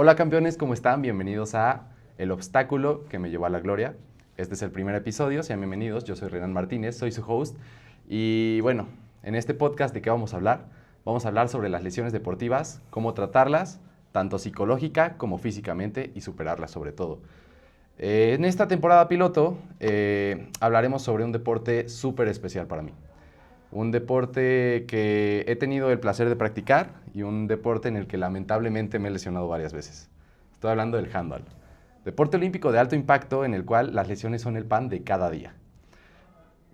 Hola campeones, ¿cómo están? Bienvenidos a El obstáculo que me llevó a la gloria. Este es el primer episodio, sean bienvenidos. Yo soy Renan Martínez, soy su host. Y bueno, en este podcast, ¿de qué vamos a hablar? Vamos a hablar sobre las lesiones deportivas, cómo tratarlas, tanto psicológica como físicamente, y superarlas sobre todo. En esta temporada piloto hablaremos sobre un deporte súper especial para mí. Un deporte que he tenido el placer de practicar y un deporte en el que lamentablemente me he lesionado varias veces. Estoy hablando del handball. Deporte olímpico de alto impacto en el cual las lesiones son el pan de cada día.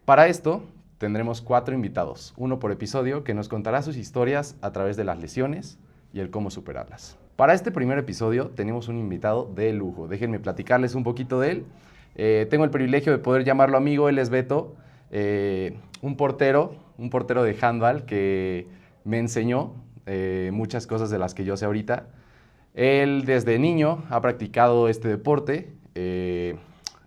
Para esto tendremos 4 invitados, uno por episodio, que nos contará sus historias a través de las lesiones y el cómo superarlas. Para este primer episodio tenemos un invitado de lujo. Déjenme platicarles un poquito de él. Tengo el privilegio de poder llamarlo amigo. Él es Beto, un portero de handball que me enseñó muchas cosas de las que yo sé ahorita. Él desde niño ha practicado este deporte,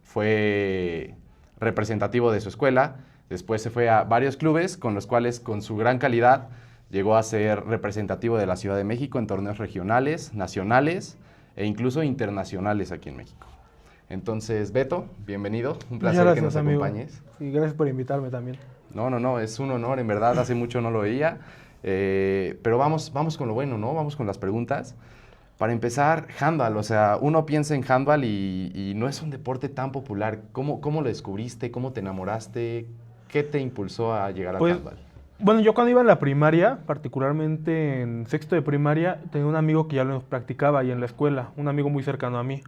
fue representativo de su escuela, después se fue a varios clubes con los cuales con su gran calidad llegó a ser representativo de la Ciudad de México en torneos regionales, nacionales e incluso internacionales aquí en México. Entonces, Beto, bienvenido, un placer que nos acompañes. Y gracias por invitarme también. No, es un honor, en verdad, hace mucho no lo veía, pero vamos con lo bueno, ¿no? Vamos con las preguntas. Para empezar, handball, o sea, uno piensa en handball y no es un deporte tan popular. ¿Cómo lo descubriste? ¿Cómo te enamoraste? ¿Qué te impulsó a llegar al handball? Bueno, yo cuando iba en la primaria, particularmente en sexto de primaria, tenía un amigo que ya lo practicaba ahí en la escuela, un amigo muy cercano a mí.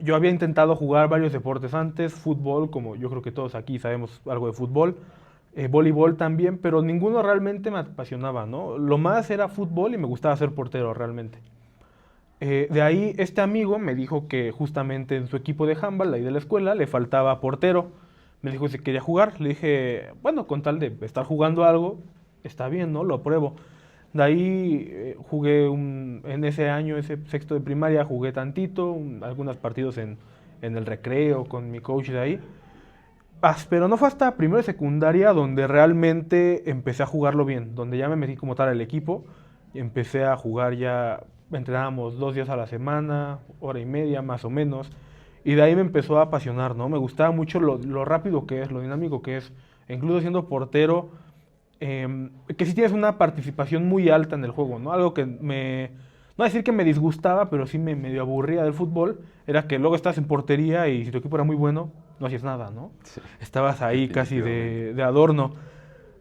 Yo había intentado jugar varios deportes antes, fútbol, como yo creo que todos aquí sabemos algo de fútbol, voleibol también, pero ninguno realmente me apasionaba, ¿no? Lo más era fútbol y me gustaba ser portero realmente. De ahí este amigo me dijo que justamente en su equipo de handball, ahí de la escuela, le faltaba portero. Me dijo si quería jugar. Le dije, bueno, con tal de estar jugando algo, está bien, ¿no? Lo apruebo. De ahí jugué en ese año, ese sexto de primaria, jugué tantito, algunos partidos en el recreo con mi coach de ahí. Pero no fue hasta primero de secundaria donde realmente empecé a jugarlo bien, donde ya me metí como tal al equipo y empecé a jugar ya, entrenábamos 2 días a la semana, hora y media más o menos, y de ahí me empezó a apasionar, ¿no? Me gustaba mucho lo rápido que es, lo dinámico que es, e incluso siendo portero, que sí tienes una participación muy alta en el juego, ¿no? Algo que no decir que me disgustaba, pero sí me medio aburría del fútbol, era que luego estás en portería y si tu equipo era muy bueno, no hacías nada, ¿no? Sí, Estabas ahí casi de adorno.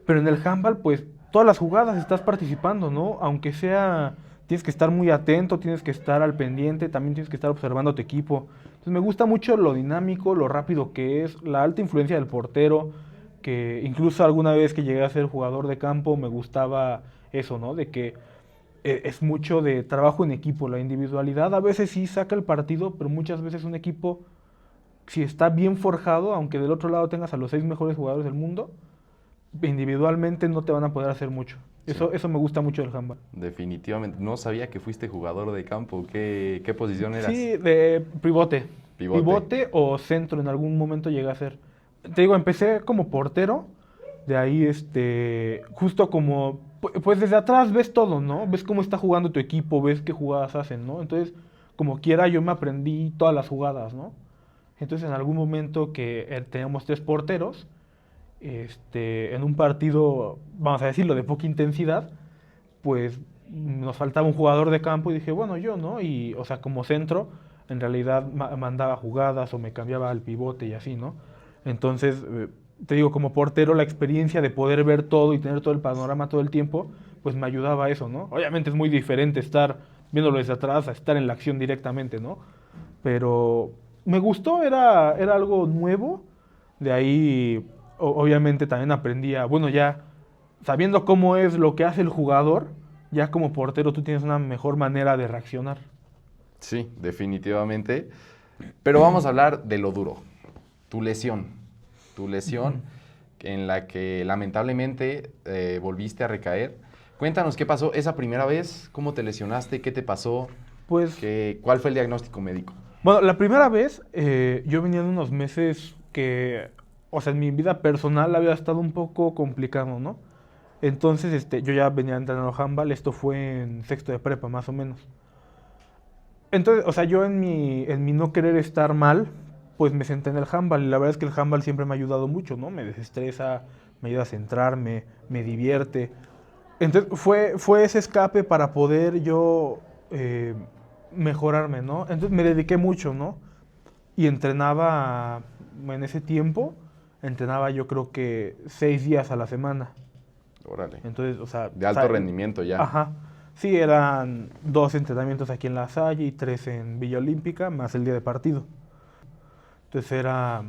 Pero en el handball, pues, todas las jugadas estás participando, ¿no? Aunque sea, tienes que estar muy atento, tienes que estar al pendiente, también tienes que estar observando a tu equipo. Entonces me gusta mucho lo dinámico, lo rápido que es, la alta influencia del portero, que incluso alguna vez que llegué a ser jugador de campo me gustaba eso, ¿no? De que es mucho de trabajo en equipo, la individualidad a veces sí saca el partido, pero muchas veces un equipo, si está bien forjado, aunque del otro lado tengas a los 6 mejores jugadores del mundo, individualmente no te van a poder hacer mucho. sí. Eso me gusta mucho del handball. Definitivamente. No sabía que fuiste jugador de campo. ¿Qué posición eras? Sí, de pivote. Pivote. Pivote o centro en algún momento llegué a ser. Te digo, empecé como portero, de ahí justo como, pues desde atrás ves todo, ¿no? Ves cómo está jugando tu equipo, ves qué jugadas hacen, ¿no? Entonces, como quiera, yo me aprendí todas las jugadas, ¿no? Entonces, en algún momento que teníamos 3 porteros, en un partido, vamos a decirlo, de poca intensidad, pues nos faltaba un jugador de campo y dije, bueno, yo, ¿no? Y, o sea, como centro, en realidad mandaba jugadas o me cambiaba al pivote y así, ¿no? Entonces, te digo, como portero, la experiencia de poder ver todo y tener todo el panorama todo el tiempo, pues me ayudaba a eso, ¿no? Obviamente es muy diferente estar viéndolo desde atrás a estar en la acción directamente, ¿no? Pero me gustó, era algo nuevo, de ahí obviamente también aprendía, bueno, ya sabiendo cómo es lo que hace el jugador, ya como portero tú tienes una mejor manera de reaccionar. Sí, definitivamente. Pero vamos a hablar de lo duro. Tu lesión. Tu lesión en la que lamentablemente volviste a recaer. Cuéntanos qué pasó esa primera vez, cómo te lesionaste, qué te pasó, Pues, cuál fue el diagnóstico médico. bueno, la primera vez yo venía de unos meses que, o sea, en mi vida personal había estado un poco complicado, ¿no? Entonces, yo ya venía entrenando handball, esto fue en sexto de prepa, más o menos. Entonces, o sea, yo en mi no querer estar mal, pues me senté en el handball. Y la verdad es que el handball siempre me ha ayudado mucho, ¿no? Me desestresa, me ayuda a centrarme, me divierte. Entonces, fue ese escape para poder yo mejorarme, ¿no? Entonces me dediqué mucho, ¿no? Y entrenaba, en ese tiempo, entrenaba yo creo que 6 días a la semana. Órale. Entonces, o sea, De alto rendimiento ya. Ajá. Sí, eran 2 entrenamientos aquí en La Salle y 3 en Villa Olímpica, más el día de partido. Entonces era,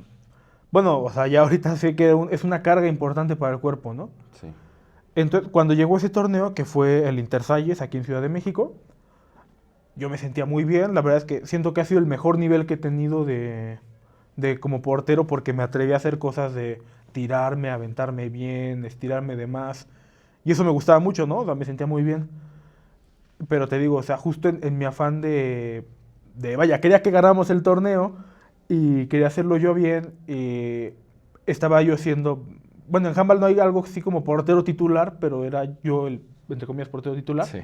bueno, o sea, ya ahorita sé que es una carga importante para el cuerpo, ¿no? Sí. Entonces, cuando llegó ese torneo, que fue el Intersalles aquí en Ciudad de México, yo me sentía muy bien. La verdad es que siento que ha sido el mejor nivel que he tenido de como portero porque me atreví a hacer cosas de tirarme, aventarme bien, estirarme de más. Y eso me gustaba mucho, ¿no? O sea, me sentía muy bien. Pero te digo, o sea, justo en mi afán vaya, quería que ganáramos el torneo y quería hacerlo yo bien. Y estaba yo siendo, bueno, en handball no hay algo así como portero titular, pero era yo el, entre comillas, portero titular. Sí.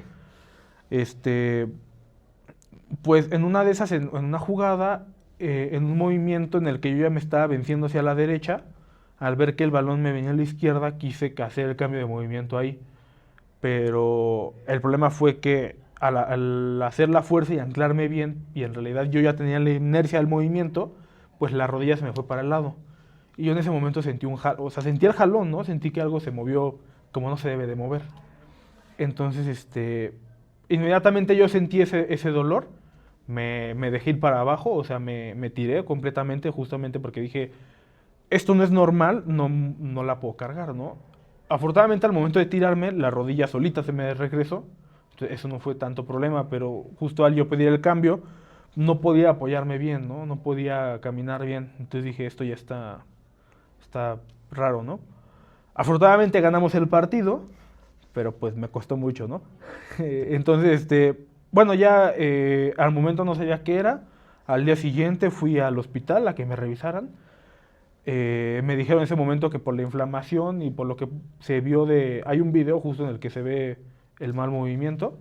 Este, pues en una de esas, en una jugada, en un movimiento en el que yo ya me estaba venciendo hacia la derecha, al ver que el balón me venía a la izquierda, quise hacer el cambio de movimiento ahí. Pero el problema fue que al hacer la fuerza y anclarme bien, y en realidad yo ya tenía la inercia del movimiento, pues la rodilla se me fue para el lado. Y yo en ese momento sentí o sea, sentí el jalón, ¿no? Sentí que algo se movió como no se debe de mover. Entonces, inmediatamente yo sentí ese dolor, me dejé ir para abajo, o sea, me tiré completamente justamente porque dije, esto no es normal, no la puedo cargar, ¿no? Afortunadamente al momento de tirarme, la rodilla solita se me regresó, entonces eso no fue tanto problema, pero justo al yo pedir el cambio, no podía apoyarme bien, ¿no? No podía caminar bien, entonces dije, esto ya está raro, ¿no? Afortunadamente ganamos el partido, pero pues me costó mucho, ¿no? Entonces, bueno, ya al momento no sabía qué era, al día siguiente fui al hospital a que me revisaran. Me dijeron en ese momento que por la inflamación y por lo que se vio hay un video justo en el que se ve el mal movimiento.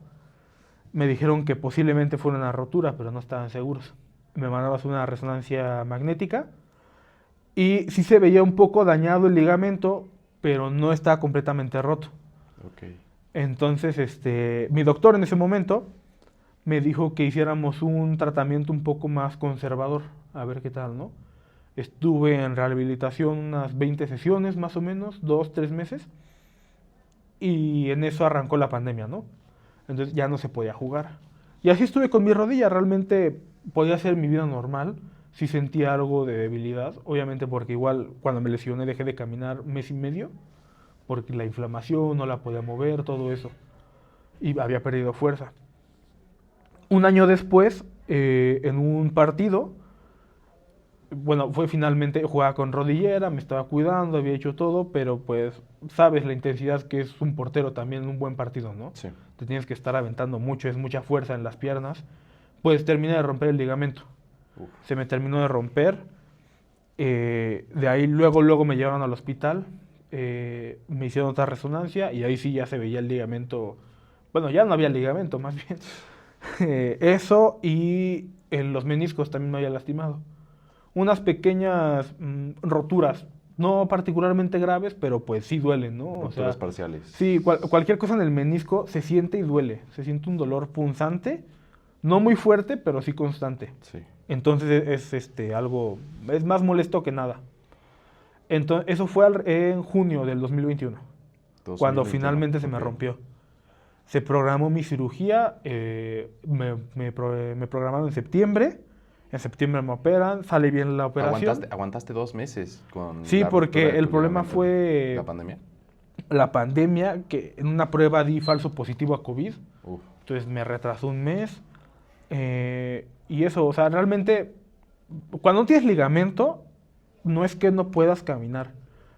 Me dijeron que posiblemente fuera una rotura, pero no estaban seguros. Me mandaron a hacer una resonancia magnética y sí se veía un poco dañado el ligamento, pero no estaba completamente roto. Ok. Entonces, mi doctor en ese momento me dijo que hiciéramos un tratamiento un poco más conservador, a ver qué tal, ¿no? Estuve en rehabilitación unas 20 sesiones, más o menos, 2, 3 meses, y en eso arrancó la pandemia, ¿no? Entonces ya no se podía jugar. Y así estuve con mi rodilla, realmente podía hacer mi vida normal, sí sentía algo de debilidad, obviamente porque igual cuando me lesioné dejé de caminar 1 mes y medio, porque la inflamación no la podía mover, todo eso, y había perdido fuerza. Un año después, en un partido, bueno, fue finalmente, jugaba con rodillera, me estaba cuidando, había hecho todo, pero pues sabes la intensidad que es un portero también en un buen partido, ¿no? Sí. Te tienes que estar aventando mucho, es mucha fuerza en las piernas. Pues terminé de romper el ligamento. Uf. Se me terminó de romper. De ahí luego me llevaron al hospital, me hicieron otra resonancia y ahí sí ya se veía el ligamento. Bueno, ya no había ligamento, más bien. Eso y en los meniscos también me había lastimado. Unas pequeñas roturas, no particularmente graves, pero pues sí duelen, ¿no? O Rupturas sea, parciales. sí, cualquier cosa en el menisco se siente y duele. Se siente un dolor punzante, no muy fuerte, pero sí constante. Sí. Entonces algo, es más molesto que nada. Entonces, eso fue en junio del 2021, cuando 2021. finalmente se me Ok. rompió. Se programó mi cirugía, me programaron en septiembre me operan, sale bien la operación. Aguantaste 2 meses con Sí, la porque ruptura de el tu problema ligamento. fue ¿La pandemia? la pandemia, que en una prueba di falso positivo a COVID, Uf. entonces me retrasó un mes. Y eso, o sea, realmente, cuando no tienes ligamento, no es que no puedas caminar,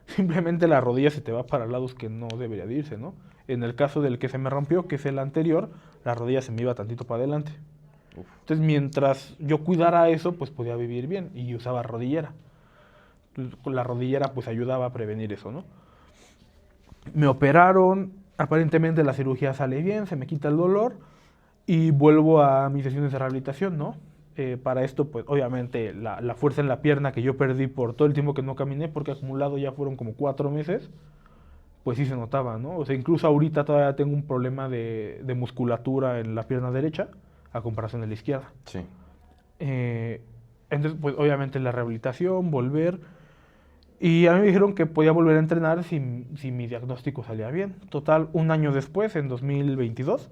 simplemente la rodilla se te va para lados que no debería de irse, ¿no? En el caso del que se me rompió, que es el anterior, la rodilla se me iba tantito para adelante. Uf. Entonces, mientras yo cuidara eso, pues podía vivir bien y usaba rodillera. Entonces, con la rodillera, pues ayudaba a prevenir eso, ¿no? Me operaron, aparentemente la cirugía sale bien, se me quita el dolor y vuelvo a mis sesiones de rehabilitación, ¿no? Para esto, pues obviamente la fuerza en la pierna que yo perdí por todo el tiempo que no caminé, porque acumulado ya fueron como 4 meses, pues sí se notaba, ¿no? O sea, incluso ahorita todavía tengo un problema de musculatura en la pierna derecha a comparación de la izquierda. Sí. Entonces, pues obviamente la rehabilitación, volver. Y a mí me dijeron que podía volver a entrenar si mi diagnóstico salía bien. Total, un año después, en 2022,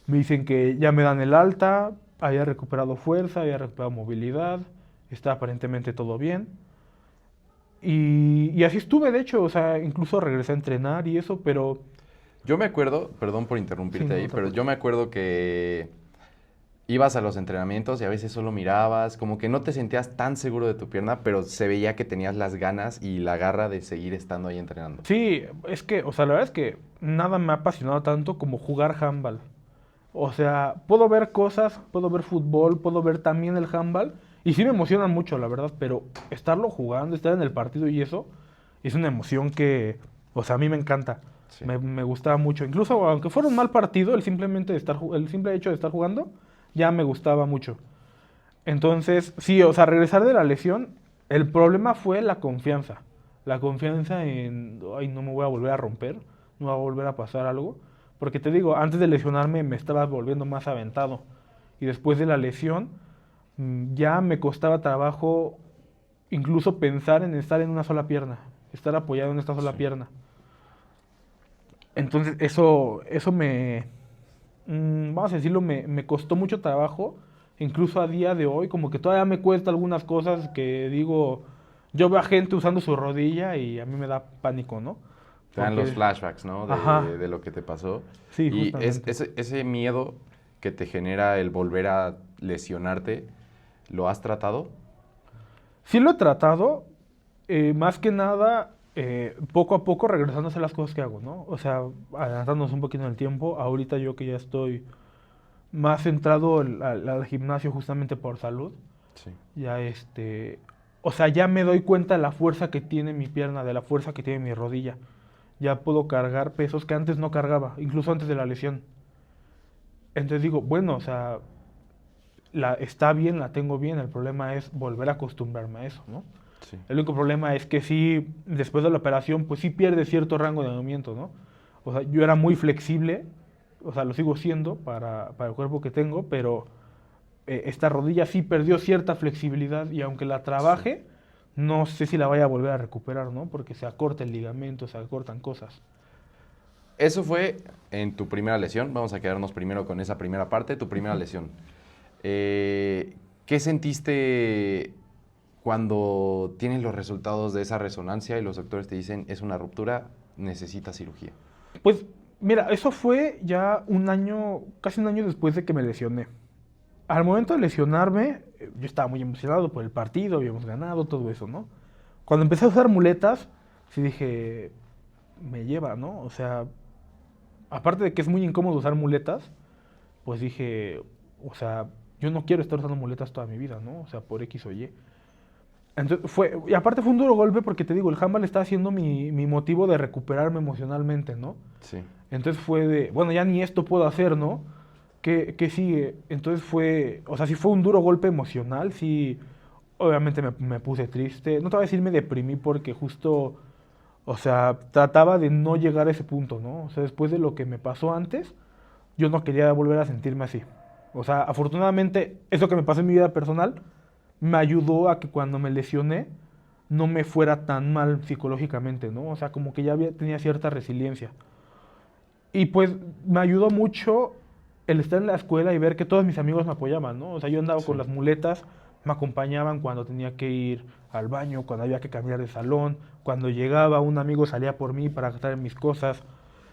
me dicen que ya me dan el alta, había recuperado fuerza, había recuperado movilidad, está aparentemente todo bien. Y así estuve, de hecho, o sea, incluso regresé a entrenar y eso, pero Yo me acuerdo, perdón por sí, interrumpirte no ahí, te pero yo me acuerdo que ibas a los entrenamientos y a veces solo mirabas, como que no te sentías tan seguro de tu pierna, pero se veía que tenías las ganas y la garra de seguir estando ahí entrenando. sí, es que, o sea, la verdad es que nada me ha apasionado tanto como jugar handball. O sea, puedo ver cosas, puedo ver fútbol, puedo ver también el handball, y sí me emocionan mucho, la verdad, pero estarlo jugando, estar en el partido y eso, es una emoción que, o sea, a mí me encanta. Sí. Me gustaba mucho. Incluso aunque fuera un mal partido, el simple hecho de estar jugando, ya me gustaba mucho. Entonces, sí, o sea, regresar de la lesión, el problema fue la confianza. La confianza en, ay, no me voy a volver a romper, no va a volver a pasar algo. Porque te digo, antes de lesionarme me estaba volviendo más aventado. Y después de la lesión, ya me costaba trabajo incluso pensar en estar en una sola pierna, estar apoyado en esta sola Sí. pierna. Entonces, eso vamos a decirlo, me costó mucho trabajo, incluso a día de hoy, como que todavía me cuesta algunas cosas que digo, yo veo a gente usando su rodilla y a mí me da pánico, ¿no? Te dan los Porque, flashbacks, ¿no? ajá, De lo que te pasó. sí, Y justamente. ese miedo que te genera el volver a lesionarte, ¿lo has tratado? Sí lo he tratado, más que nada, poco a poco regresando a hacer las cosas que hago, ¿no? O sea, adelantándonos un poquito en el tiempo, ahorita yo que ya estoy más centrado al gimnasio justamente por salud, Sí. ya o sea, ya me doy cuenta de la fuerza que tiene mi pierna, de la fuerza que tiene mi rodilla. Ya puedo cargar pesos que antes no cargaba, incluso antes de la lesión. Entonces digo, bueno, o sea, está bien, la tengo bien, el problema es volver a acostumbrarme a eso, ¿no? Sí. El único problema es que sí, después de la operación, pues sí pierde cierto rango de movimiento, ¿no? O sea, yo era muy flexible, o sea, lo sigo siendo para el cuerpo que tengo, pero esta rodilla sí perdió cierta flexibilidad y aunque la Sí. trabaje, no sé si la vaya a volver a recuperar, ¿no? Porque se acorta el ligamento, se acortan cosas. Eso fue en tu primera lesión. Vamos a quedarnos primero con esa primera parte, tu primera lesión. ¿Qué sentiste cuando tienes los resultados de esa resonancia y los doctores te dicen es una ruptura, necesita cirugía? Pues mira, eso fue ya un año, casi un año después de que me lesioné. Al momento de lesionarme, yo estaba muy emocionado por el partido, habíamos ganado, todo eso, ¿no? Cuando empecé a usar muletas, sí dije, me lleva, ¿no? O sea, aparte de que es muy incómodo usar muletas, pues dije, o sea, yo no quiero estar usando muletas toda mi vida, ¿no? O sea, por X o Y. Entonces y aparte fue un duro golpe porque te digo, el handball está siendo mi motivo de recuperarme emocionalmente, ¿no? Sí. Entonces fue de, bueno, ya ni esto puedo hacer, ¿no? ¿Qué sigue? Entonces fue, o sea, sí fue un duro golpe emocional, sí, obviamente me puse triste. No te voy a decir me deprimí porque justo, o sea, trataba de no llegar a ese punto, ¿no? O sea, después de lo que me pasó antes, yo no quería volver a sentirme así. O sea, afortunadamente, eso que me pasó en mi vida personal me ayudó a que cuando me lesioné no me fuera tan mal psicológicamente, ¿no? O sea, como que ya tenía cierta resiliencia. Y pues me ayudó mucho el estar en la escuela y ver que todos mis amigos me apoyaban, ¿no? O sea, yo andaba Sí. con las muletas, me acompañaban cuando tenía que ir al baño, cuando había que cambiar de salón, cuando llegaba un amigo salía por mí para traer mis cosas.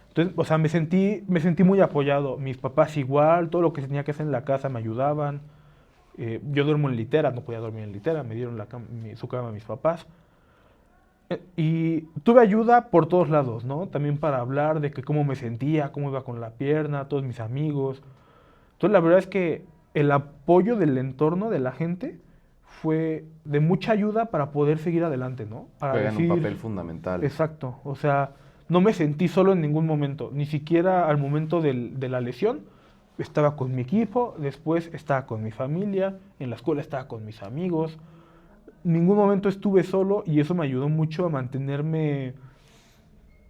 Entonces, o sea, me sentí muy apoyado. Mis papás igual, todo lo que tenía que hacer en la casa me ayudaban. Yo duermo en litera, no podía dormir en litera, me dieron su cama a mis papás. Y tuve ayuda por todos lados, ¿no? También para hablar de que cómo me sentía, cómo iba con la pierna, todos mis amigos. Entonces la verdad es que el apoyo del entorno, de la gente, fue de mucha ayuda para poder seguir adelante, ¿no? Para Juegan un papel decir, fundamental. exacto, o sea, no me sentí solo en ningún momento, ni siquiera al momento de la lesión, estaba con mi equipo, después estaba con mi familia, en la escuela estaba con mis amigos. En ningún momento estuve solo y eso me ayudó mucho a mantenerme,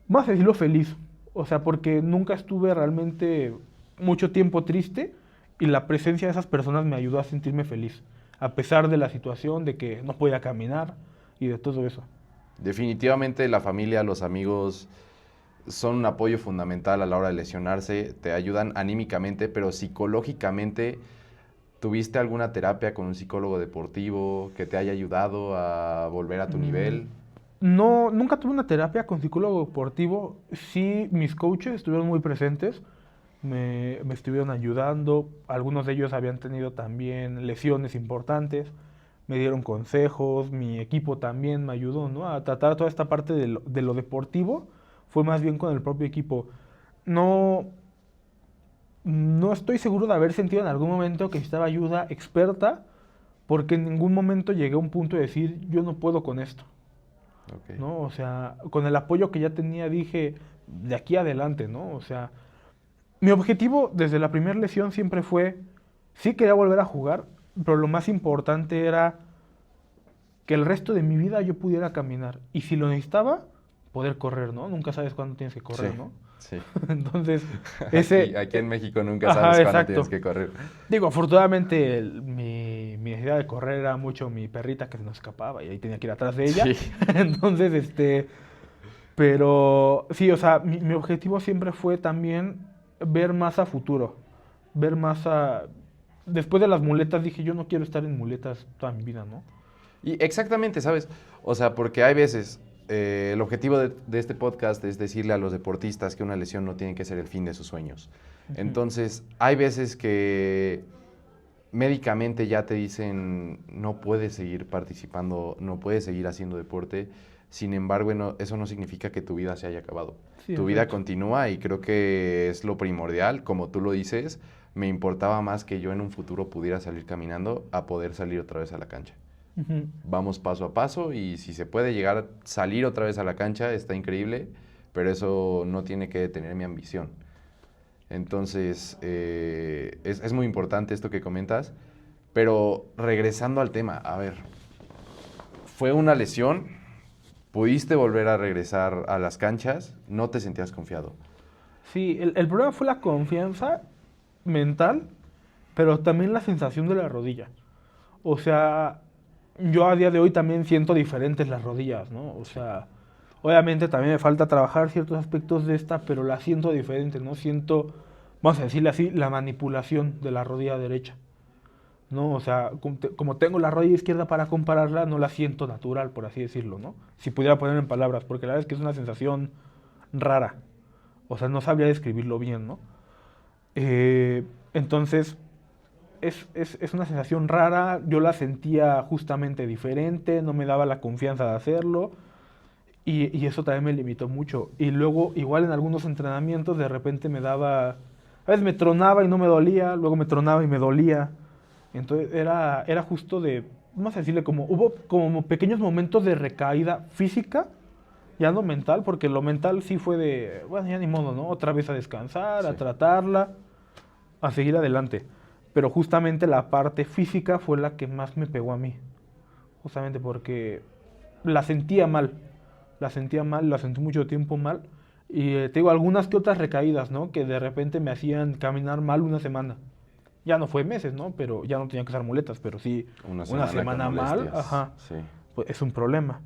más decirlo, feliz. O sea, porque nunca estuve realmente mucho tiempo triste y la presencia de esas personas me ayudó a sentirme feliz, a pesar de la situación de que no podía caminar y de todo eso. Definitivamente la familia, los amigos son un apoyo fundamental a la hora de lesionarse, te ayudan anímicamente, pero psicológicamente, ¿tuviste alguna terapia con un psicólogo deportivo que te haya ayudado a volver a tu Mm, nivel? No, nunca tuve una terapia con psicólogo deportivo. Sí, mis coaches estuvieron muy presentes, me estuvieron ayudando. Algunos de ellos habían tenido también lesiones importantes, me dieron consejos, mi equipo también me ayudó, ¿no? A tratar toda esta parte de lo deportivo, fue más bien con el propio equipo. No, no estoy seguro de haber sentido en algún momento que necesitaba ayuda experta, porque en ningún momento llegué a un punto de decir, yo no puedo con esto. Ok. ¿No? O sea, con el apoyo que ya tenía dije, de aquí adelante, ¿no? O sea, mi objetivo desde la primera lesión siempre fue, sí quería volver a jugar, pero lo más importante era que el resto de mi vida yo pudiera caminar. Y si lo necesitaba, poder correr, ¿no? Nunca sabes cuándo tienes que Sí, correr, ¿no? sí. Entonces, Aquí en México nunca ajá, sabes cuándo tienes exacto. que correr. Digo, afortunadamente mi necesidad de correr era mucho mi perrita que se nos escapaba y ahí tenía que ir atrás de ella. Sí. Entonces, pero sí, o sea, mi objetivo siempre fue también ver más a futuro, ver más a... Después de las muletas dije, yo no quiero estar en muletas toda mi vida, ¿no? Y exactamente, ¿sabes? O sea, porque hay veces, el objetivo de este podcast es decirle a los deportistas que una lesión no tiene que ser el fin de sus sueños. Ujú. Entonces, hay veces que médicamente ya te dicen no puedes seguir participando, no puedes seguir haciendo deporte. Sin embargo, eso no significa que tu vida se haya acabado. Sí, Tu vida exacto. continúa y creo que es lo primordial. Como tú lo dices, me importaba más que yo en un futuro pudiera salir caminando a poder salir otra vez a la cancha. Ujú. Vamos paso a paso y si se puede llegar a salir otra vez a la cancha, está increíble, pero eso no tiene que detener mi ambición. Entonces, es muy importante esto que comentas, pero regresando al tema, a ver, fue una lesión, pudiste volver a regresar a las canchas, no te sentías confiado. Sí, el problema fue la confianza mental, pero también la sensación de la rodilla. O sea, yo a día de hoy también siento diferentes las rodillas, ¿no? O Sí. sea, obviamente también me falta trabajar ciertos aspectos de esta, pero la siento diferente, ¿no? Siento, vamos a decirle así, la manipulación de la rodilla derecha, ¿no? O sea, como tengo la rodilla izquierda para compararla, no la siento natural, por así decirlo, ¿no? Si pudiera poner en palabras, porque la verdad es que es una sensación rara. O sea, no sabría describirlo bien, ¿no? Entonces, es una sensación rara, yo la sentía justamente diferente, no me daba la confianza de hacerlo y eso también me limitó mucho. Y luego, igual en algunos entrenamientos, de repente me daba, a veces me tronaba y no me dolía, luego me tronaba y me dolía. Entonces era justo de, vamos a decirle, como hubo como pequeños momentos de recaída física, ya no mental, porque lo mental sí fue de, bueno, ya ni modo, ¿no? Otra vez a descansar, a Sí. tratarla, a seguir adelante. Pero justamente la parte física fue la que más me pegó a mí. Justamente porque la sentía mal. La sentía mal, la sentí mucho tiempo mal. Y te digo, algunas que otras recaídas, ¿no? Que de repente me hacían caminar mal una semana. Ya no fue meses, ¿no? Pero ya no tenía que usar muletas, pero sí Una una semana con semana mal, molestias, ajá, sí. pues es un problema.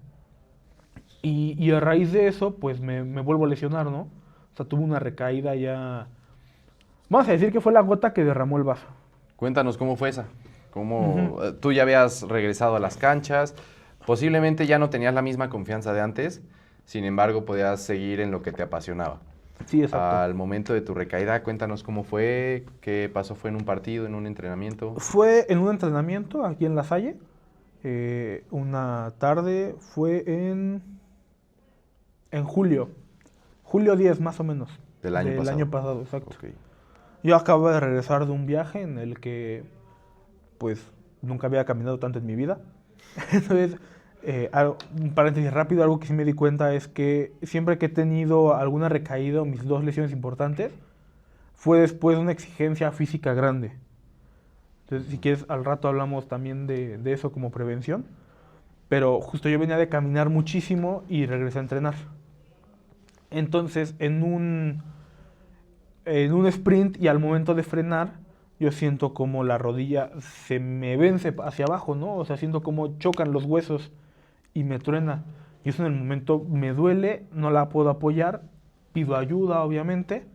Y a raíz de eso, pues me vuelvo a lesionar, ¿no? O sea, tuve una recaída ya. Vamos a decir que fue la gota que derramó el vaso. Cuéntanos cómo fue esa. Ujú. ¿Cómo, tú ya habías regresado a las canchas? Posiblemente ya no tenías la misma confianza de antes, sin embargo podías seguir en lo que te apasionaba. Sí, exacto. Al momento de tu recaída, cuéntanos cómo fue, qué pasó, fue en un partido, en un entrenamiento. Fue en un entrenamiento aquí en La Salle. Una tarde fue en julio. Julio 10 más o menos. Del año Del año pasado. pasado, exacto. Ok. Yo acabo de regresar de un viaje en el que, pues, nunca había caminado tanto en mi vida. Entonces, un paréntesis rápido, algo que sí me di cuenta es que siempre que he tenido alguna recaída o mis dos lesiones importantes, fue después de una exigencia física grande. Entonces, si quieres, al rato hablamos también de eso como prevención. Pero justo yo venía de caminar muchísimo y regresé a entrenar. Entonces, en un sprint y al momento de frenar, yo siento como la rodilla se me vence hacia abajo, ¿no? O sea, siento como chocan los huesos y me truena. Y eso en el momento me duele, no la puedo apoyar, pido ayuda, obviamente.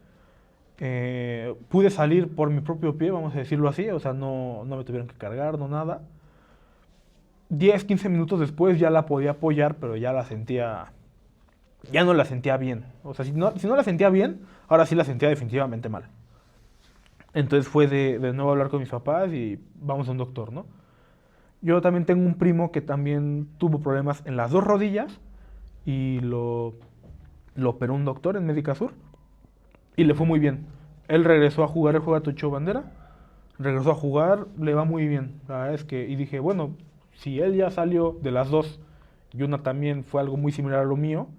Pude salir por mi propio pie, vamos a decirlo así, o sea, no me tuvieron que cargar, no nada. 10, 15 minutos después ya la podía apoyar, pero ya no la sentía bien. O sea, si no la sentía bien, ahora sí la sentía definitivamente mal. Entonces fue de nuevo hablar con mis papás y vamos a un doctor, ¿no? Yo también tengo un primo que también tuvo problemas en las dos rodillas y lo operó un doctor en Médica Sur y le fue muy bien. Él regresó a jugar, él juega Tocho Bandera, regresó a jugar, le va muy bien. La verdad es que, y dije, bueno, si él ya salió de las dos y una también fue algo muy similar a lo mío,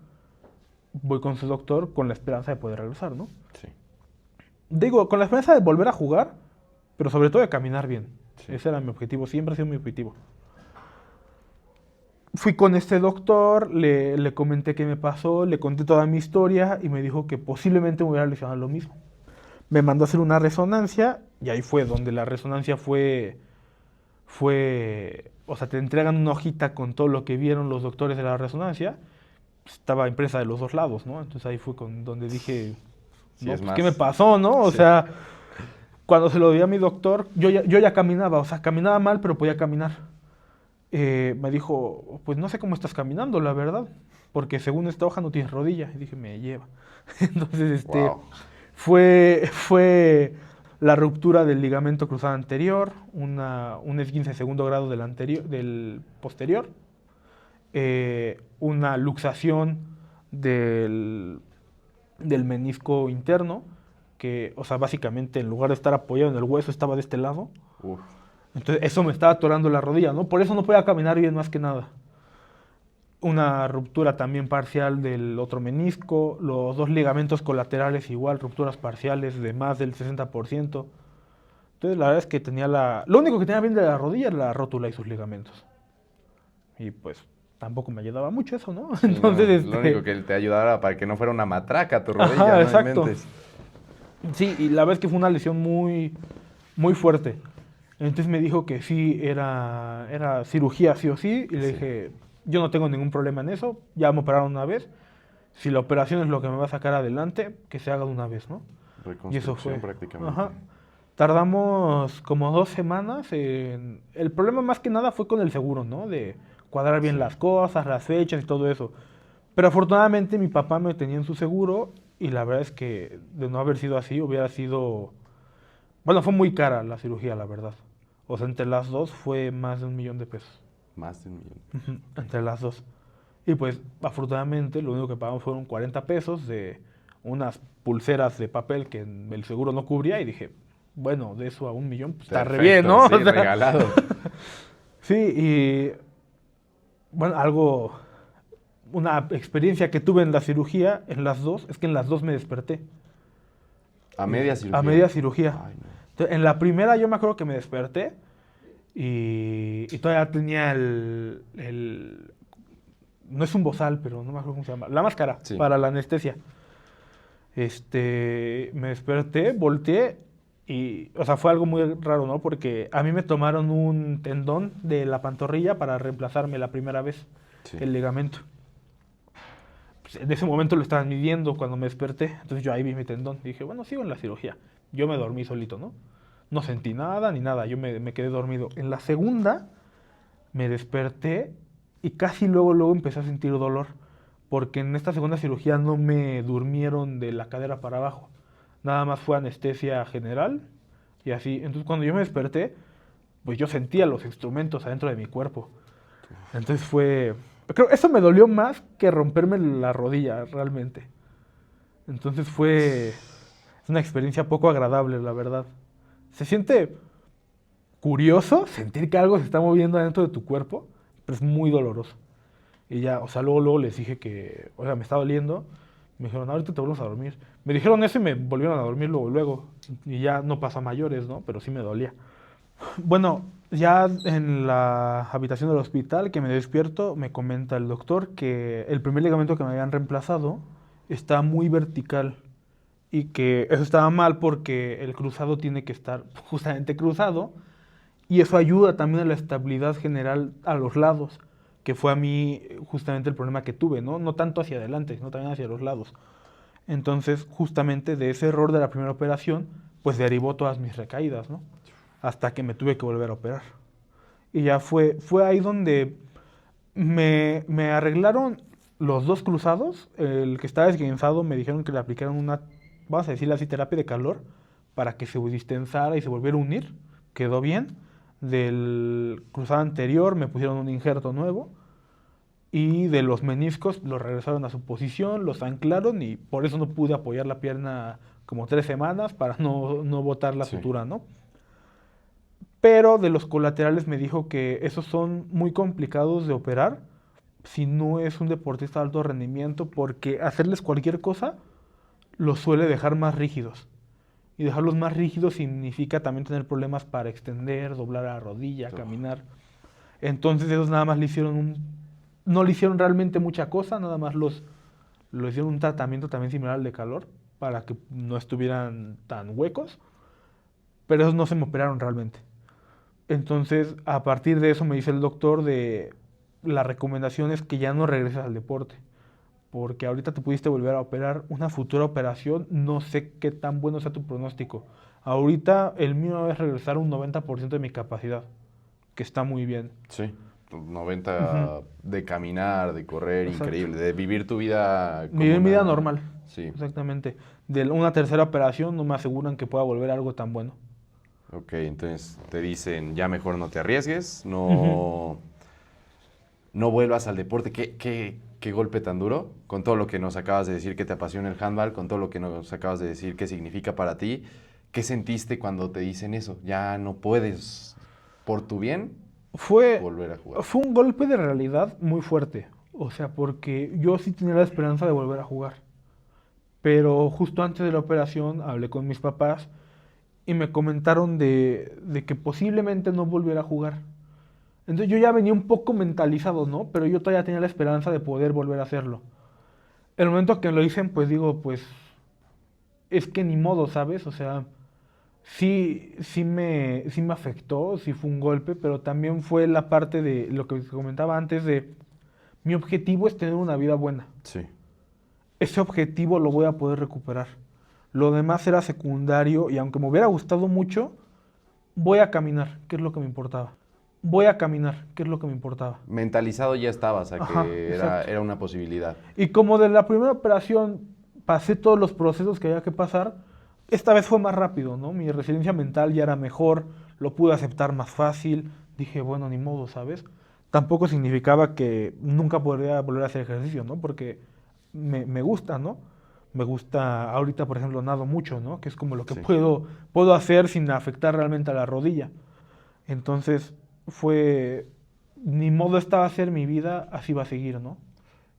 voy con su doctor con la esperanza de poder regresar, ¿no? Sí. Digo, con la esperanza de volver a jugar, pero sobre todo de caminar bien. Sí. Ese era mi objetivo, siempre ha sido mi objetivo. Fui con este doctor, le comenté qué me pasó, le conté toda mi historia y me dijo que posiblemente me hubiera lesionado lo mismo. Me mandó a hacer una resonancia y ahí fue donde la resonancia fue, o sea, te entregan una hojita con todo lo que vieron los doctores de la resonancia. Estaba impresa de los dos lados, ¿no? Entonces ahí fue donde dije, Sí, no, es pues, más. ¿qué me pasó, no? O Sí. sea, cuando se lo di a mi doctor, yo ya caminaba, o sea, caminaba mal, pero podía caminar. Me dijo, pues no sé cómo estás caminando, la verdad, porque según esta hoja no tienes rodilla. Y dije, me lleva. Entonces, Wow. fue la ruptura del ligamento cruzado anterior, un esguince de segundo grado del posterior, una luxación del menisco interno, que, o sea, básicamente en lugar de estar apoyado en el hueso, estaba de este lado. Uf. Entonces eso me estaba atorando la rodilla, ¿no? Por eso no podía caminar bien más que nada. Una ruptura también parcial del otro menisco, los dos ligamentos colaterales igual, rupturas parciales de más del 60%. Entonces la verdad es que lo único que tenía bien de la rodilla era la rótula y sus ligamentos. Y pues tampoco me ayudaba mucho eso, ¿no? Sí, Entonces, no, lo único que te ayudara para que no fuera una matraca tu rodilla, Ajá, no exacto. inventes. Sí, y la verdad es que fue una lesión muy, muy fuerte. Entonces me dijo que sí, era cirugía sí o sí, y le Sí. dije, yo no tengo ningún problema en eso, ya me operaron una vez, si la operación es lo que me va a sacar adelante, que se haga de una vez, ¿no? Y eso fue. Reconstrucción prácticamente. Ajá. Tardamos como 2 semanas El problema más que nada fue con el seguro, ¿no? De cuadrar bien Sí. las cosas, las fechas y todo eso. Pero afortunadamente mi papá me tenía en su seguro y la verdad es que de no haber sido así hubiera sido... Bueno, fue muy cara la cirugía, la verdad. O sea, entre las dos fue más de $1,000,000. Más de 1,000,000. Ujú, entre las dos. Y pues, afortunadamente, lo único que pagamos fueron 40 pesos de unas pulseras de papel que el seguro no cubría. Y dije, bueno, de eso a 1,000,000, pues está re bien, ¿no? Sí, O sea, regalado. sí, y bueno, una experiencia que tuve en la cirugía, en las dos, es que en las dos me desperté. A media cirugía. A media cirugía. Ay, no. Entonces, en la primera yo me acuerdo que me desperté y todavía tenía no es un bozal, pero no me acuerdo cómo se llama, la máscara Sí. para la anestesia. Me desperté, volteé y, o sea, fue algo muy raro, ¿no? Porque a mí me tomaron un tendón de la pantorrilla para reemplazarme la primera vez, Sí. el ligamento. Pues, en ese momento lo estaban midiendo cuando me desperté, entonces yo ahí vi mi tendón. Dije, bueno, sigo en la cirugía. Yo me dormí solito, ¿no? No sentí nada ni nada, yo me quedé dormido. En la segunda me desperté y casi luego empecé a sentir dolor, porque en esta segunda cirugía no me durmieron de la cadera para abajo. Nada más fue anestesia general y así. Entonces cuando yo me desperté, pues yo sentía los instrumentos adentro de mi cuerpo. Entonces creo eso me dolió más que romperme la rodilla realmente. Entonces es una experiencia poco agradable, la verdad. Se siente curioso sentir que algo se está moviendo adentro de tu cuerpo, pero es muy doloroso. Y ya, o sea, luego les dije que, o sea, me está doliendo, Me dijeron, ahorita te volvemos a dormir. Me dijeron eso y me volvieron a dormir luego. Y ya no pasa a mayores, ¿no? Pero sí me dolía. Bueno, ya en la habitación del hospital que me despierto, me comenta el doctor que el primer ligamento que me habían reemplazado está muy vertical y que eso estaba mal porque el cruzado tiene que estar justamente cruzado y eso ayuda también a la estabilidad general a los lados, que fue a mí justamente el problema que tuve, ¿no? No tanto hacia adelante, sino también hacia los lados. Entonces, justamente de ese error de la primera operación, pues derivó todas mis recaídas, ¿no? Hasta que me tuve que volver a operar. Y ya fue ahí donde me arreglaron los dos cruzados. El que estaba esguinzado me dijeron que le aplicaron una, vamos a decirle así, terapia de calor para que se distensara y se volviera a unir. Quedó bien. Del cruzado anterior me pusieron un injerto nuevo. Y de los meniscos los regresaron a su posición, los anclaron y por eso no pude apoyar la pierna como 3 semanas para no botar la Sí. sutura, ¿no? Pero de los colaterales me dijo que esos son muy complicados de operar si no es un deportista de alto rendimiento, porque hacerles cualquier cosa los suele dejar más rígidos. Y dejarlos más rígidos significa también tener problemas para extender, doblar la rodilla, Uf. caminar. Entonces ellos nada más le hicieron no le hicieron realmente mucha cosa, nada más lo hicieron un tratamiento también similar al de calor para que no estuvieran tan huecos, pero esos no se me operaron realmente. Entonces, a partir de eso me dice el doctor de la recomendación es que ya no regreses al deporte, porque ahorita te pudiste volver a operar, una futura operación, no sé qué tan bueno sea tu pronóstico. Ahorita el mío es regresar un 90% de mi capacidad, que está muy bien. Sí, Ujú. 90 de caminar, de correr, Exacto. increíble, de vivir tu vida como Vivir mi vida una... normal. Sí, Exactamente. De una tercera operación no me aseguran que pueda volver a algo tan bueno. ok, entonces te dicen, ya mejor no te arriesgues, Ujú. no vuelvas al deporte. ¿Qué golpe tan duro? Con todo lo que nos acabas de decir que te apasiona el handball, con todo lo que nos acabas de decir que significa para ti, ¿qué sentiste cuando te dicen eso? Ya no puedes, por tu bien, Fue, volver a jugar. fue un golpe de realidad muy fuerte. O sea, porque yo sí tenía la esperanza de volver a jugar. Pero justo antes de la operación hablé con mis papás y me comentaron de que posiblemente no volviera a jugar. Entonces yo ya venía un poco mentalizado, ¿no? Pero yo todavía tenía la esperanza de poder volver a hacerlo. El momento que lo dicen, pues digo, pues es que ni modo, ¿sabes? O sea, sí me afectó, sí fue un golpe, pero también fue la parte de lo que comentaba antes de mi objetivo es tener una vida buena. Sí, Ese objetivo lo voy a poder recuperar. Lo demás era secundario y aunque me hubiera gustado mucho, voy a caminar, que es lo que me importaba. Voy a caminar, que es lo que me importaba. mentalizado ya estabas a Ajá, que exacto. era una posibilidad. Y como de la primera operación pasé todos los procesos que había que pasar, esta vez fue más rápido, ¿no? Mi resiliencia mental ya era mejor, lo pude aceptar más fácil. Dije, bueno, ni modo, ¿sabes? Tampoco significaba que nunca podría volver a hacer ejercicio, ¿no? Porque me gusta, ¿no? Me gusta, ahorita por ejemplo, nado mucho, ¿no? Que es como lo que Sí. puedo hacer sin afectar realmente a la rodilla. Entonces, fue, ni modo esta va a ser mi vida, así va a seguir, ¿no?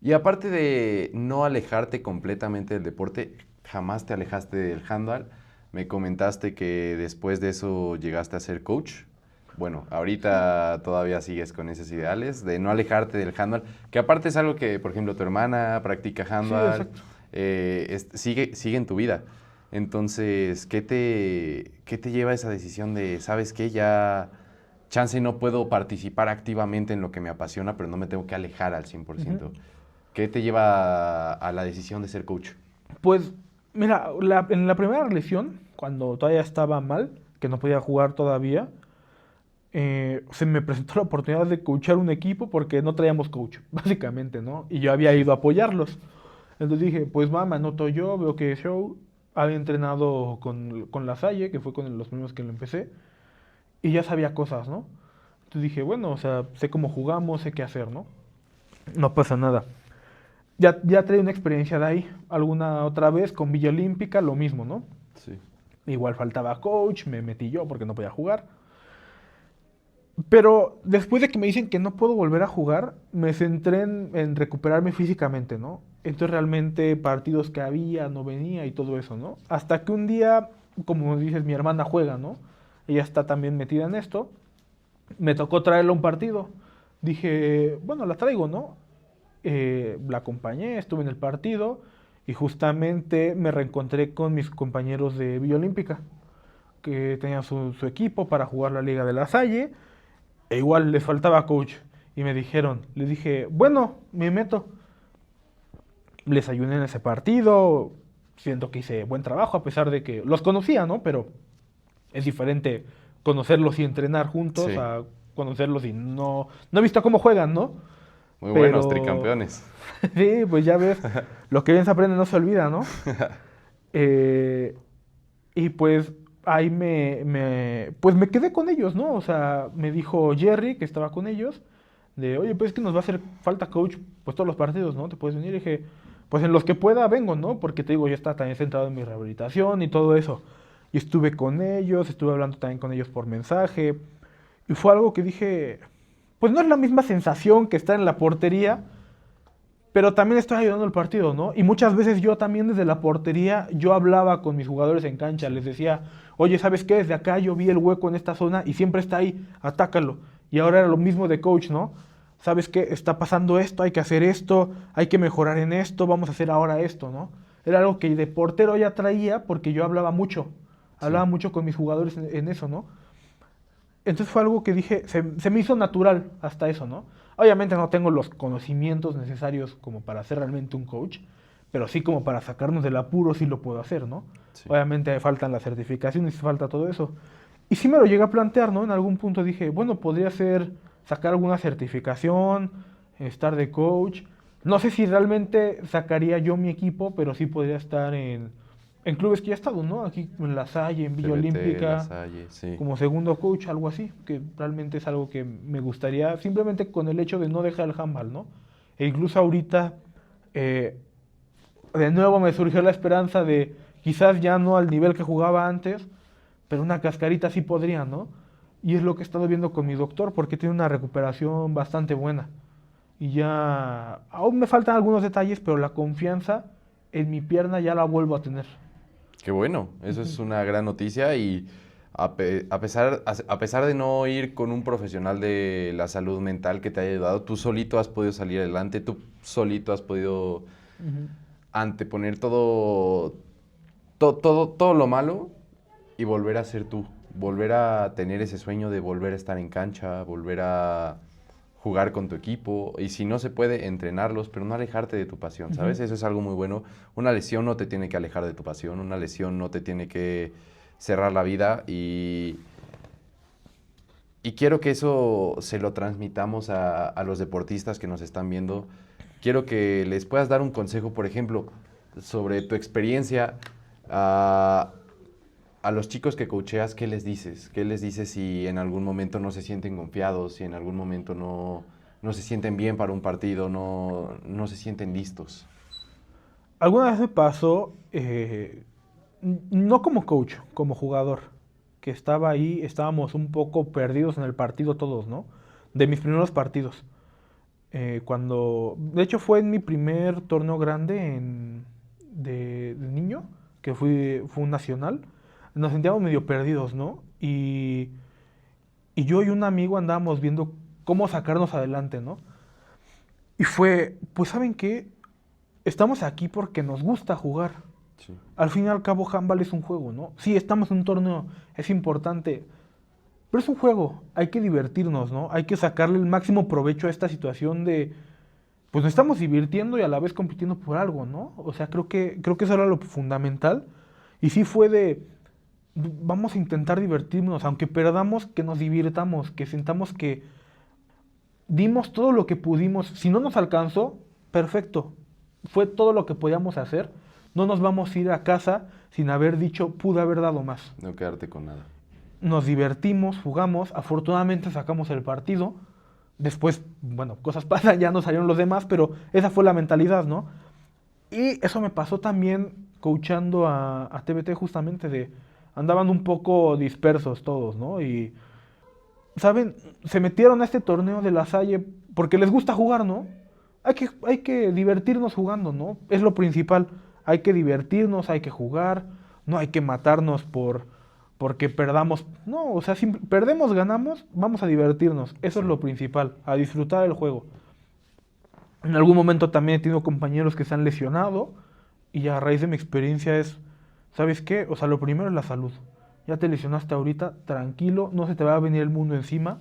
Y aparte de no alejarte completamente del deporte, jamás te alejaste del handball. Me comentaste que después de eso llegaste a ser coach. Bueno, ahorita todavía sigues con esos ideales de no alejarte del handball, que aparte es algo que, por ejemplo, tu hermana practica Sí, handball, exacto. sigue en tu vida. Entonces, qué te lleva a esa decisión de, sabes qué, ya chance no puedo participar activamente en lo que me apasiona, pero no me tengo que alejar al 100%? Ujú. ¿Qué te lleva a la decisión de ser coach? Pues, mira, en la primera lesión, cuando todavía estaba mal, que no podía jugar todavía, se me presentó la oportunidad de coachar un equipo porque no traíamos coach, básicamente, ¿no? Y yo había ido a apoyarlos. Entonces dije, pues va, me anoto yo, veo que show. Había entrenado con La Salle, que fue con los primeros que lo empecé, y ya sabía cosas, ¿no? Entonces dije, bueno, o sea, sé cómo jugamos, sé qué hacer, ¿no? No pasa nada. Ya traía una experiencia de ahí. Alguna otra vez con Villa Olímpica, lo mismo, ¿no? Sí. Igual faltaba coach, me metí yo porque no podía jugar. Pero después de que me dicen que no puedo volver a jugar, me centré en recuperarme físicamente, ¿no? Entonces realmente partidos que había, no venía y todo eso, ¿no? Hasta que un día, como dices, mi hermana juega, ¿no? Ella está también metida en esto. Me tocó traerla a un partido. Dije, bueno, la traigo, ¿no? La acompañé, estuve en el partido y justamente me reencontré con mis compañeros de Villa Olímpica, que tenían su equipo para jugar la Liga de la Salle, e igual les faltaba coach. Y me dijeron, les dije, bueno, me meto. Les ayudé en ese partido, siento que hice buen trabajo, a pesar de que los conocía, ¿no? Pero es diferente conocerlos y entrenar juntos Sí, a conocerlos y no he visto cómo juegan, ¿no? muy buenos, Pero tricampeones. sí, pues ya ves, lo que bien se aprende no se olvida, ¿no? Eh, y pues ahí pues me quedé con ellos, ¿no? O sea, me dijo Jerry, que estaba con ellos, de, oye, pues es que nos va a hacer falta coach, pues todos los partidos, ¿no? ¿Te puedes venir? Y dije, pues en los que pueda vengo, ¿no? Porque te digo, yo estaba también centrado en mi rehabilitación y todo eso. Y estuve con ellos, estuve hablando también con ellos por mensaje. Y fue algo que dije, pues no es la misma sensación que estar en la portería, pero también estoy ayudando al partido, ¿no? Y muchas veces yo también desde la portería, yo hablaba con mis jugadores en cancha, les decía, oye, ¿sabes qué? Desde acá yo vi el hueco en esta zona y siempre está ahí, atácalo. Y ahora era lo mismo de coach, ¿no? ¿Sabes qué? Está pasando esto, hay que hacer esto, hay que mejorar en esto, vamos a hacer ahora esto, ¿no? Era algo que de portero ya traía porque yo Sí, hablaba mucho con mis jugadores en eso, ¿no? Entonces fue algo que dije, se me hizo natural hasta eso, ¿no? Obviamente no tengo los conocimientos necesarios como para ser realmente un coach, pero sí como para sacarnos del apuro sí lo puedo hacer, ¿no? sí. Obviamente faltan las certificaciones, falta todo eso. Y sí me lo llegué a plantear, ¿no? En algún punto dije, bueno, podría ser sacar alguna certificación, estar de coach. No sé si realmente sacaría yo mi equipo, pero sí podría estar en clubes que ya he estado, ¿no? Aquí en La Salle, en Villa TBT, La Olímpica, Salle, sí. como segundo coach, algo así, que realmente es algo que me gustaría, simplemente con el hecho de no dejar el handball, ¿no? E incluso ahorita, eh, de nuevo me surgió la esperanza de quizás ya no al nivel que jugaba antes, pero una cascarita sí podría, ¿no? Y es lo que he estado viendo con mi doctor, porque tiene una recuperación bastante buena. Y ya, aún me faltan algunos detalles, pero la confianza en mi pierna ya la vuelvo a tener. Qué bueno, eso es una gran noticia y a pesar de no ir con un profesional de la salud mental que te haya ayudado, tú solito has podido salir adelante, tú solito has podido Ujú. anteponer todo lo malo y volver a ser tú, volver a tener ese sueño de volver a estar en cancha, volver a jugar con tu equipo y si no se puede, entrenarlos, pero no alejarte de tu pasión, Ujú. ¿sabes? Eso es algo muy bueno. Una lesión no te tiene que alejar de tu pasión, una lesión no te tiene que cerrar la vida y quiero que eso se lo transmitamos a los deportistas que nos están viendo. Quiero que les puedas dar un consejo, por ejemplo, sobre tu experiencia a los chicos que coacheas. ¿Qué les dices? ¿Qué les dices si en algún momento no se sienten confiados, si en algún momento no se sienten bien para un partido, no se sienten listos? Alguna vez me pasó, no como coach, como jugador, que estaba ahí, estábamos un poco perdidos en el partido todos, ¿no? De mis primeros partidos. De hecho fue en mi primer torneo grande de niño, que fue un nacional. Nos sentíamos medio perdidos, ¿no? Y yo y un amigo andábamos viendo cómo sacarnos adelante, ¿no? Y fue, pues ¿saben qué? Estamos aquí porque nos gusta jugar. Sí, Al fin y al cabo, handball es un juego, ¿no? Sí, estamos en un torneo, es importante, pero es un juego, hay que divertirnos, ¿no? Hay que sacarle el máximo provecho a esta situación de, pues nos estamos divirtiendo y a la vez compitiendo por algo, ¿no? O sea, creo que eso era lo fundamental. Y sí fue de, vamos a intentar divertirnos, aunque perdamos, que nos divirtamos, que sintamos que dimos todo lo que pudimos. Si no nos alcanzó, perfecto. Fue todo lo que podíamos hacer. No nos vamos a ir a casa sin haber dicho, pude haber dado más. no quedarte con nada. Nos divertimos, jugamos, afortunadamente sacamos el partido. Después, bueno, cosas pasan, ya no salieron los demás, pero esa fue la mentalidad, ¿no? Y eso me pasó también coachando a TBT justamente de, andaban un poco dispersos todos, ¿no? Y ¿saben? Se metieron a este torneo de la Salle porque les gusta jugar, ¿no? hay que divertirnos jugando, ¿no? Es lo principal. Hay que divertirnos, hay que jugar, no hay que matarnos porque perdamos. No, o sea, si perdemos, ganamos, vamos a divertirnos. Eso Sí. es lo principal, a disfrutar el juego. En algún momento también he tenido compañeros que se han lesionado y a raíz de mi experiencia es, ¿sabes qué? O sea, lo primero es la salud. Ya te lesionaste ahorita, tranquilo, no se te va a venir el mundo encima.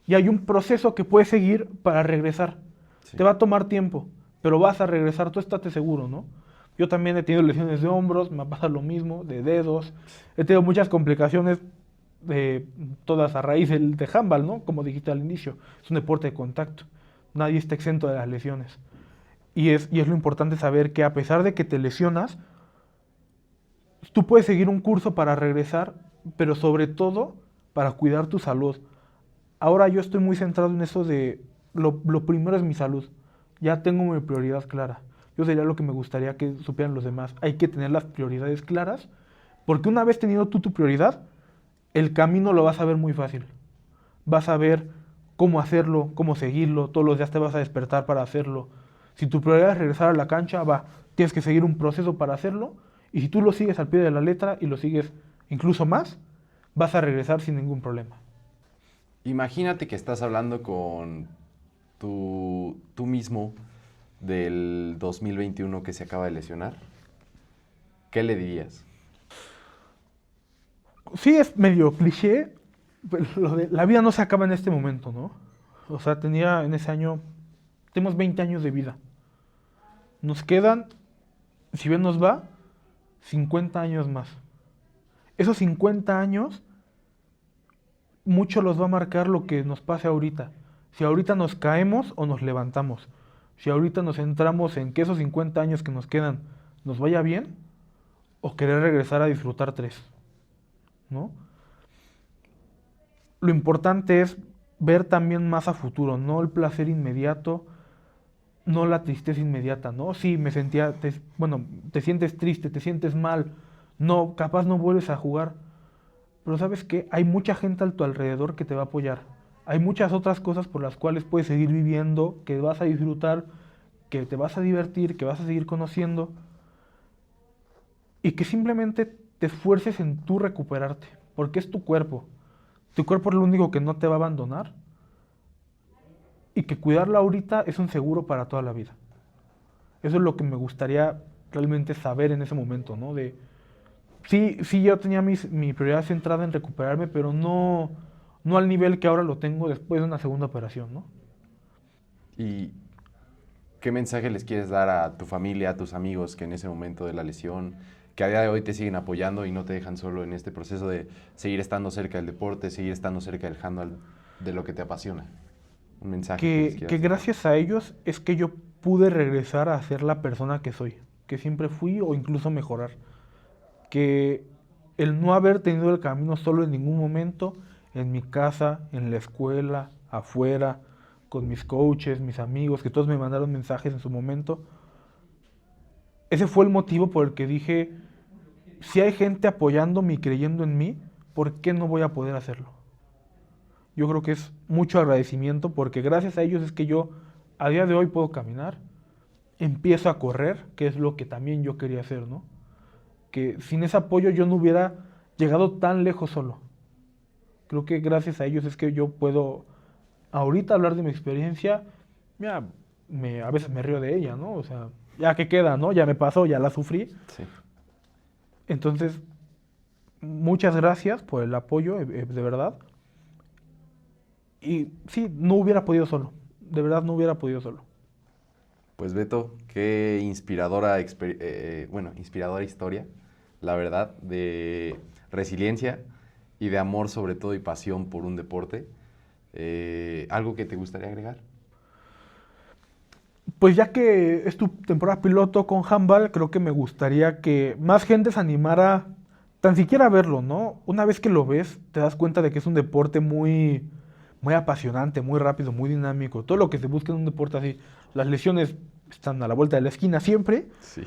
Y hay un proceso que puedes seguir para regresar. Sí. Te va a tomar tiempo, pero vas a regresar, tú estate seguro, ¿no? Yo también he tenido lesiones de hombros, me pasa lo mismo, de dedos. He tenido muchas complicaciones, todas a raíz de handball, ¿no? Como dijiste al inicio, es un deporte de contacto. Nadie está exento de las lesiones. Y es lo importante saber que a pesar de que te lesionas, tú puedes seguir un curso para regresar, pero sobre todo para cuidar tu salud. Ahora yo estoy muy centrado en eso de lo primero es mi salud. Ya tengo mi prioridad clara. Yo sería lo que me gustaría que supieran los demás. Hay que tener las prioridades claras, porque una vez tenido tú tu prioridad, el camino lo vas a ver muy fácil. Vas a ver cómo hacerlo, cómo seguirlo, todos los días te vas a despertar para hacerlo. Si tu prioridad es regresar a la cancha, tienes que seguir un proceso para hacerlo, y si tú lo sigues al pie de la letra y lo sigues incluso más, vas a regresar sin ningún problema. Imagínate que estás hablando con tú mismo del 2021 que se acaba de lesionar. ¿Qué le dirías? Sí, es medio cliché, pero la vida no se acaba en este momento, ¿no? O sea, en ese año, tenemos 20 años de vida. Nos quedan, si bien nos va, 50 años más. Esos 50 años, mucho los va a marcar lo que nos pase ahorita. Si ahorita nos caemos o nos levantamos. Si ahorita nos centramos en que esos 50 años que nos quedan nos vaya bien, o querer regresar a disfrutar 3, ¿no? Lo importante es ver también más a futuro, no el placer inmediato, no la tristeza inmediata, ¿no? Sí, bueno, te sientes triste, te sientes mal, no, capaz no vuelves a jugar, pero ¿sabes qué? Hay mucha gente a tu alrededor que te va a apoyar. Hay muchas otras cosas por las cuales puedes seguir viviendo, que vas a disfrutar, que te vas a divertir, que vas a seguir conociendo, y que simplemente te esfuerces en tú recuperarte, porque es tu cuerpo. Tu cuerpo es lo único que no te va a abandonar, y que cuidarlo ahorita es un seguro para toda la vida. Eso es lo que me gustaría realmente saber en ese momento, ¿no? Sí, yo tenía mi prioridad centrada en recuperarme, pero no al nivel que ahora lo tengo después de una segunda operación, ¿no? ¿Y qué mensaje les quieres dar a tu familia, a tus amigos que en ese momento de la lesión, que a día de hoy te siguen apoyando y no te dejan solo en este proceso de seguir estando cerca del deporte, seguir estando cerca del handball, de lo que te apasiona? Un mensaje que les quieras Que dar. gracias a ellos es que yo pude regresar a ser la persona que soy, que siempre fui o incluso mejorar. Que el no haber tenido el camino solo en ningún momento, en mi casa, en la escuela, afuera, con mis coaches, mis amigos, que todos me mandaron mensajes en su momento, ese fue el motivo por el que dije, si hay gente apoyándome y creyendo en mí, ¿por qué no voy a poder hacerlo? Yo creo que es mucho agradecimiento porque gracias a ellos es que yo a día de hoy puedo caminar, empiezo a correr, que es lo que también yo quería hacer, ¿no? Que sin ese apoyo yo no hubiera llegado tan lejos solo. Creo que gracias a ellos es que yo puedo ahorita hablar de mi experiencia. Mira, a veces me río de ella, ¿no? O sea, ya que queda, ¿no? Ya me pasó, ya la sufrí. Sí. Entonces, muchas gracias por el apoyo, de verdad. Y sí, no hubiera podido solo. De verdad no hubiera podido solo. Pues Beto, qué inspiradora, inspiradora historia, la verdad, de resiliencia y de amor sobre todo y pasión por un deporte. ¿Algo que te gustaría agregar? Pues ya que es tu temporada piloto con handball, creo que me gustaría que más gente se animara tan siquiera a verlo, ¿no? Una vez que lo ves, te das cuenta de que es un deporte muy apasionante, muy rápido, muy dinámico. Todo lo que se busca en un deporte así. Las lesiones están a la vuelta de la esquina siempre, Sí.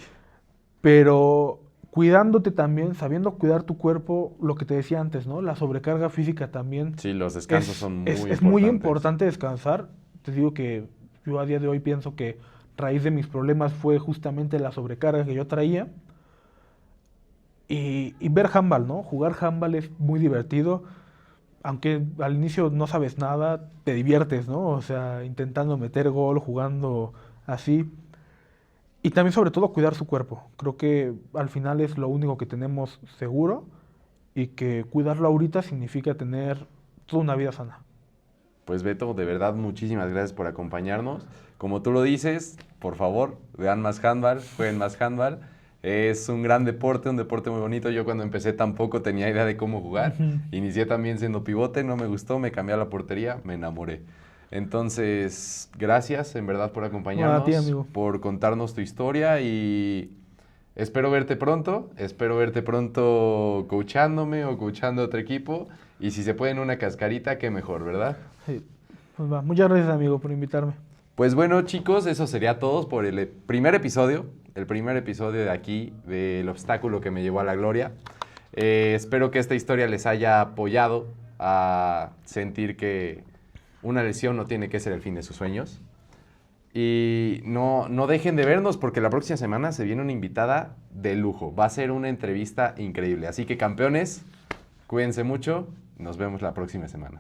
pero cuidándote también, sabiendo cuidar tu cuerpo, lo que te decía antes, ¿no? La sobrecarga física también. Sí, los descansos son muy Es muy importantes. importante descansar. Te digo que Yo a día de hoy pienso que raíz de mis problemas fue justamente la sobrecarga que yo traía. Y ver handball, ¿no? Jugar handball es muy divertido. Aunque al inicio no sabes nada, te diviertes, ¿no? O sea, intentando meter gol, jugando así. Y también sobre todo cuidar su cuerpo. Creo que al final es lo único que tenemos seguro y que cuidarlo ahorita significa tener toda una vida sana. Pues Beto, de verdad, muchísimas gracias por acompañarnos. Como tú lo dices, por favor, vean más handball, jueguen más handball. Es un gran deporte, un deporte muy bonito. Yo cuando empecé tampoco tenía idea de cómo jugar. Inicié también siendo pivote, no me gustó, me cambié a la portería, me enamoré. Entonces, gracias en verdad por acompañarnos, A ti, amigo. por contarnos tu historia y espero verte pronto coachándome o coachando a otro equipo y si se puede en una cascarita, qué mejor, ¿verdad? Sí. Pues va. Muchas gracias, amigo, por invitarme. Pues bueno, chicos, eso sería todo por el primer episodio de aquí del obstáculo que me llevó a la gloria. Espero que esta historia les haya apoyado a sentir que una lesión no tiene que ser el fin de sus sueños. Y no dejen de vernos porque la próxima semana se viene una invitada de lujo. Va a ser una entrevista increíble. Así que campeones, cuídense mucho. Nos vemos la próxima semana.